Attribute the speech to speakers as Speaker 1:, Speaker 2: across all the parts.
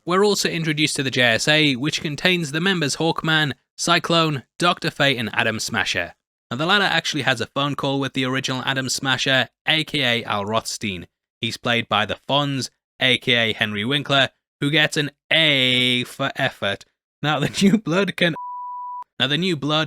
Speaker 1: we're also introduced to the JSA, which contains the members Hawkman, Cyclone, Dr. Fate and Adam Smasher. Now the latter actually has a phone call with the original Adam Smasher, aka Al Rothstein. He's played by the Fonz, aka Henry Winkler, who gets an A for effort. Now the new blood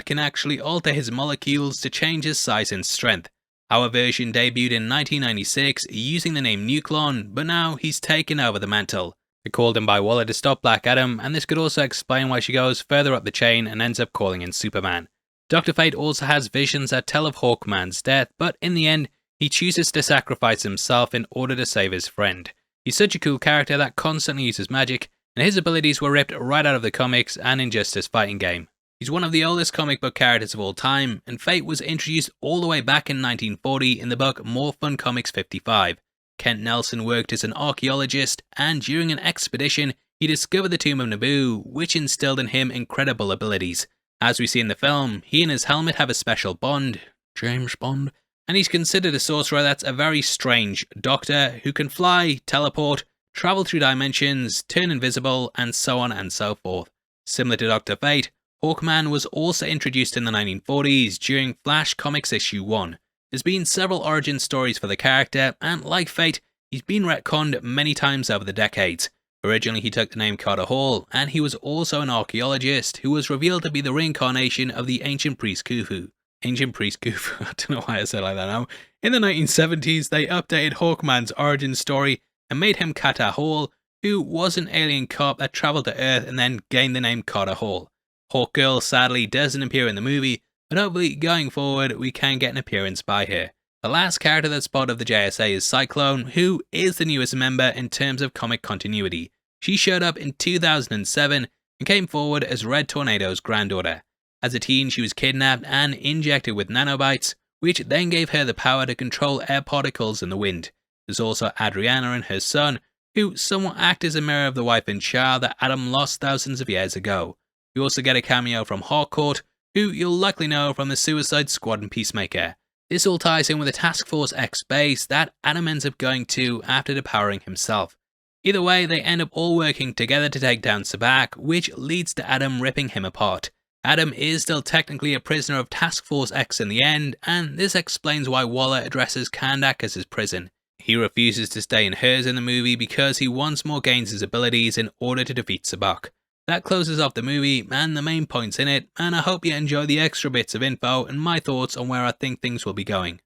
Speaker 1: can actually alter his molecules to change his size and strength. Our version debuted in 1996 using the name Nuclon, but now he's taken over the mantle. They called him by Waller to stop Black Adam, and this could also explain why she goes further up the chain and ends up calling in Superman. Dr. Fate also has visions that tell of Hawkman's death, but in the end, he chooses to sacrifice himself in order to save his friend. He's such a cool character that constantly uses magic, and his abilities were ripped right out of the comics and Injustice fighting game. He's one of the oldest comic book characters of all time, and Fate was introduced all the way back in 1940 in the book More Fun Comics 55. Kent Nelson worked as an archaeologist, and during an expedition, he discovered the Tomb of Naboo, which instilled in him incredible abilities. As we see in the film, he and his helmet have a special bond, James Bond, and he's considered a sorcerer that's a very strange doctor who can fly, teleport, travel through dimensions, turn invisible, and so on and so forth. Similar to Dr. Fate, Hawkman was also introduced in the 1940s during Flash Comics issue 1. There's been several origin stories for the character, and like Fate, he's been retconned many times over the decades. Originally he took the name Carter Hall, and he was also an archaeologist who was revealed to be the reincarnation of the ancient priest Khufu. I don't know why I said it like that now. In the 1970s, they updated Hawkman's origin story and made him Carter Hall, who was an alien cop that travelled to Earth and then gained the name Carter Hall. Hawkgirl sadly doesn't appear in the movie, but hopefully going forward we can get an appearance by her. The last character that's part of the JSA is Cyclone, who is the newest member in terms of comic continuity. She showed up in 2007 and came forward as Red Tornado's granddaughter. As a teen, she was kidnapped and injected with nanobites, which then gave her the power to control air particles in the wind. There's also Adriana and her son, who somewhat act as a mirror of the wife and child that Adam lost thousands of years ago. You also get a cameo from Harcourt, who you'll likely know from the Suicide Squad and Peacemaker. This all ties in with the Task Force X base that Adam ends up going to after depowering himself. Either way, they end up all working together to take down Sabak, which leads to Adam ripping him apart. Adam is still technically a prisoner of Task Force X in the end, and this explains why Waller addresses Kandak as his prison. He refuses to stay in hers in the movie because he once more gains his abilities in order to defeat Sabak. That closes off the movie and the main points in it, and I hope you enjoy the extra bits of info and my thoughts on where I think things will be going.